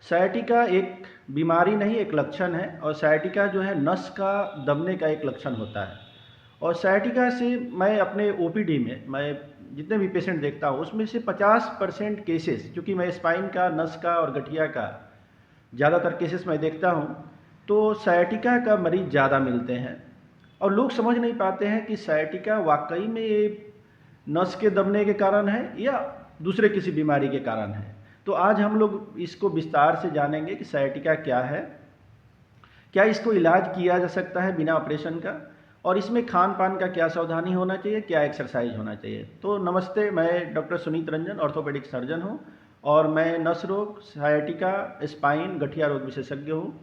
Sciatica एक बीमारी नहीं, एक लक्षण है। और सायटिका जो है नस का दबने का एक लक्षण होता है। और सायटिका से मैं अपने ओपीडी में मैं जितने भी पेशेंट देखता हूँ उसमें से 50% केसेस, क्योंकि मैं स्पाइन का, नस का और गठिया का ज़्यादातर केसेस मैं देखता हूँ, तो सायटिका का मरीज ज़्यादा मिलते हैं। और लोग समझ नहीं पाते हैं कि सायटिका वाकई में ये नस के दबने के कारण है या दूसरे किसी बीमारी के कारण है। तो आज हम लोग इसको विस्तार से जानेंगे कि सायटिका क्या है, क्या इसको इलाज किया जा सकता है बिना ऑपरेशन का, और इसमें खान पान का क्या सावधानी होना चाहिए, क्या एक्सरसाइज होना चाहिए। तो नमस्ते, मैं doctor Sunit Ranjan, orthopaedic surgeon हूँ और मैं नस रोग, सायटिका, स्पाइन, गठिया रोग विशेषज्ञ हूँ।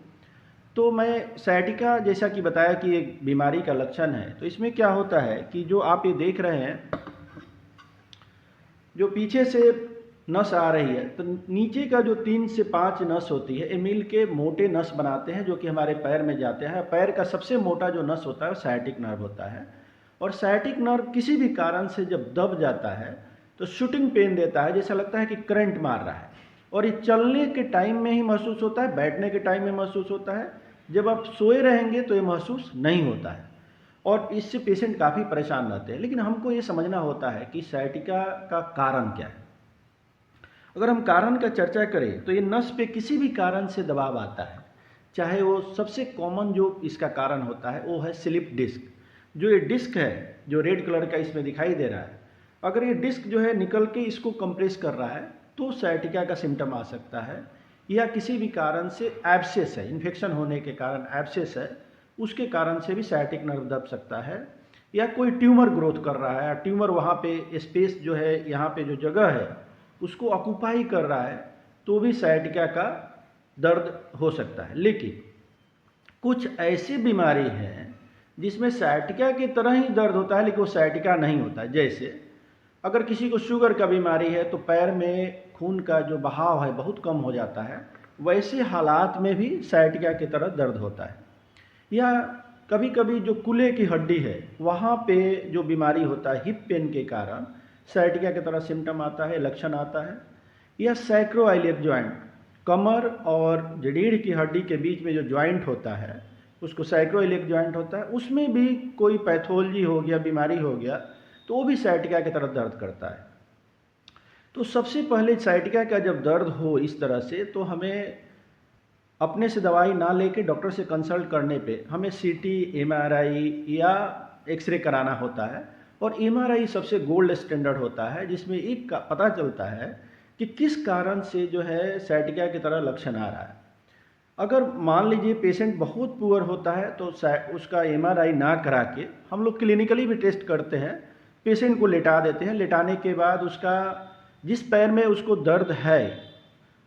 तो मैं सायटिका, जैसा कि बताया कि एक बीमारी का लक्षण है, तो इसमें क्या होता है कि जो आप ये देख रहे हैं, जो पीछे से नस आ रही है, तो नीचे का जो 3 से 5 नस होती है, ये मिल के मोटे नस बनाते हैं जो कि हमारे पैर में जाते हैं। पैर का सबसे मोटा जो नस होता है वो सायटिक नर्व होता है। और सायटिक नर्व किसी भी कारण से जब दब जाता है तो शूटिंग पेन देता है, जैसा लगता है कि करंट मार रहा है। और ये चलने के टाइम में ही महसूस होता है, बैठने के टाइम में महसूस होता है, जब आप सोए रहेंगे तो ये महसूस नहीं होता है। और इससे पेशेंट काफ़ी परेशान रहते हैं। लेकिन हमको ये समझना होता है कि सायटिका का कारण क्या है। अगर हम कारण का चर्चा करें तो ये नस पे किसी भी कारण से दबाव आता है, चाहे वो सबसे कॉमन जो इसका कारण होता है वो है स्लिप डिस्क। जो ये डिस्क है, जो रेड कलर का इसमें दिखाई दे रहा है, अगर ये डिस्क जो है निकल के इसको कंप्रेस कर रहा है तो सायटिका का सिम्टम आ सकता है। या किसी भी कारण से एब्सेस है, इन्फेक्शन होने के कारण एब्सेस है, उसके कारण से भी सायटिक नर्व दब सकता है। या कोई ट्यूमर ग्रोथ कर रहा है, ट्यूमर वहाँ पे स्पेस जो है, यहाँ पे जो जगह है उसको ऑक्यूपाई कर रहा है, तो भी सायटिका का दर्द हो सकता है। लेकिन कुछ ऐसी बीमारी हैं जिसमें सायटिका की तरह ही दर्द होता है लेकिन वो सायटिका नहीं होता। जैसे अगर किसी को शुगर का बीमारी है तो पैर में खून का जो बहाव है बहुत कम हो जाता है, वैसे हालात में भी सायटिका की तरह दर्द होता है। या कभी कभी जो कूल्हे की हड्डी है वहाँ पे जो बीमारी होता है हिप पेन के कारण सायटिका की तरह सिम्टम आता है, लक्षण आता है। या सैक्रोइलियक जॉइंट, कमर और रीढ़ की हड्डी के बीच में जो जॉइंट होता है उसको सैक्रोइलियक जॉइंट होता है, उसमें भी कोई पैथोलॉजी हो गया, बीमारी हो गया, तो वो भी सायटिका की तरह दर्द करता है। तो सबसे पहले सायटिका का जब दर्द हो इस तरह से, तो हमें अपने से दवाई ना लेके डॉक्टर से कंसल्ट करने पे हमें सीटी, एमआरआई या एक्सरे कराना होता है। और एमआरआई सबसे गोल्ड स्टैंडर्ड होता है, जिसमें एक का पता चलता है कि किस कारण से जो है सायटिका की तरह लक्षण आ रहा है। अगर मान लीजिए पेशेंट बहुत पुअर होता है तो उसका एमआरआई ना करा के हम लोग क्लिनिकली भी टेस्ट करते हैं, पेशेंट को लेटा देते हैं। लेटाने के बाद उसका जिस पैर में उसको दर्द है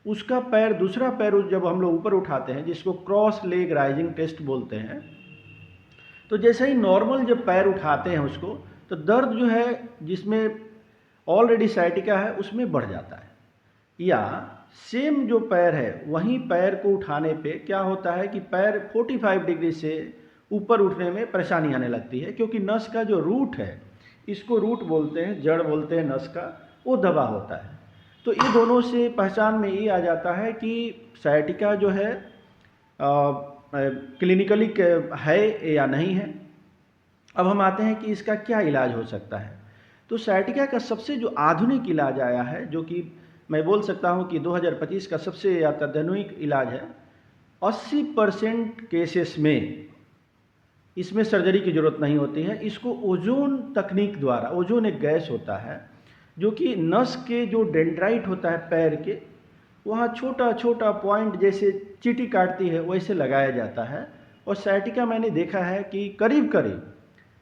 उसका पैर, दूसरा पैर जब हम लोग ऊपर उठाते हैं, जिसको क्रॉस लेग राइजिंग टेस्ट बोलते हैं, तो जैसे ही नॉर्मल जब पैर उठाते हैं उसको, तो दर्द जो है जिसमें ऑलरेडी सायटिका है उसमें बढ़ जाता है। या सेम जो पैर है वहीं पैर को उठाने पे क्या होता है कि पैर 45 डिग्री से ऊपर उठने में परेशानी आने लगती है, क्योंकि नस का जो रूट है, इसको रूट बोलते हैं, जड़ बोलते हैं नस का, वो दबा होता है। तो ये दोनों से पहचान में ये आ जाता है कि सायटिका जो है क्लिनिकली है या नहीं है। अब हम आते हैं कि इसका क्या इलाज हो सकता है। तो सायटिका का सबसे जो आधुनिक इलाज आया है, जो कि मैं बोल सकता हूं कि 2025 का सबसे अत्याधुनिक इलाज है, 80% केसेस में इसमें सर्जरी की ज़रूरत नहीं होती है। इसको ओजोन तकनीक द्वारा, ओजोन एक गैस होता है जो कि नस के जो डेंड्राइट होता है पैर के, वहाँ छोटा छोटा पॉइंट जैसे चींटी काटती है वैसे लगाया जाता है। और सायटिका मैंने देखा है कि करीब करीब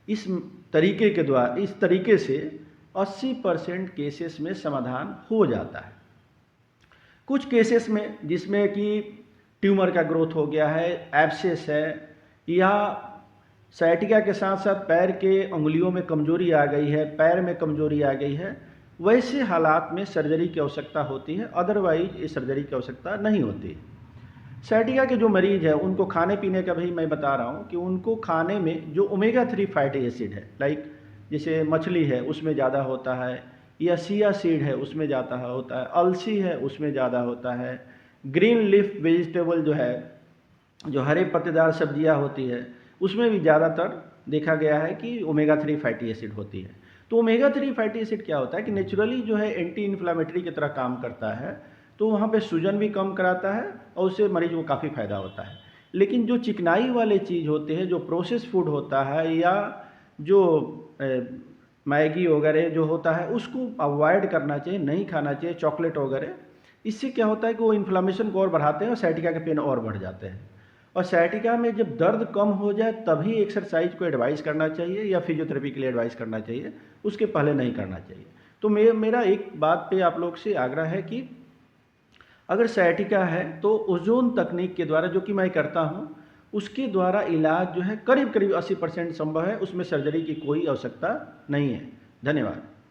इस तरीके के द्वारा, इस तरीके से 80% केसेस में समाधान हो जाता है। कुछ केसेस में जिसमें कि ट्यूमर का ग्रोथ हो गया है, एब्सेस है, या सायटिका के साथ साथ पैर के अंगुलियों में कमजोरी आ गई है, पैर में कमजोरी आ गई है, वैसे हालात में सर्जरी की आवश्यकता होती है। अदरवाइज ये सर्जरी की आवश्यकता नहीं होती। सायटिका के जो मरीज है उनको खाने पीने का भी मैं बता रहा हूँ कि उनको खाने में जो ओमेगा 3 फैटी एसिड है, लाइक जैसे मछली है उसमें ज़्यादा होता है, या सिया सीड है उसमें ज़्यादा होता है, अलसी है उसमें ज़्यादा होता है, ग्रीन लीफ वेजिटेबल जो है, जो हरे पत्तेदार सब्जियां होती है, उसमें भी ज़्यादातर देखा गया है कि ओमेगा 3 फैटी एसिड होती है। तो ओमेगा 3 फैटी एसिड क्या होता है कि नेचुरली जो है एंटी इन्फ्लामेटरी की तरह काम करता है, तो वहाँ पे सूजन भी कम कराता है और उससे मरीज को काफ़ी फ़ायदा होता है। लेकिन जो चिकनाई वाले चीज़ होते हैं, जो प्रोसेस फूड होता है या जो मैगी वगैरह जो होता है, उसको अवॉइड करना चाहिए, नहीं खाना चाहिए, चॉकलेट वगैरह। इससे क्या होता है कि वो इन्फ्लामेशन को और बढ़ाते हैं और साइटिका के पेन और बढ़ जाते हैं। और साइटिका में जब दर्द कम हो जाए तभी एक्सरसाइज को एडवाइस करना चाहिए या फिजियोथेरेपी के लिए एडवाइस करना चाहिए, उसके पहले नहीं करना चाहिए। तो मेरा एक बात पे आप लोग से आग्रह है कि अगर साइटिका है तो ओजोन तकनीक के द्वारा, जो कि मैं करता हूँ, उसके द्वारा इलाज जो है करीब करीब 80% संभव है, उसमें सर्जरी की कोई आवश्यकता नहीं है। धन्यवाद।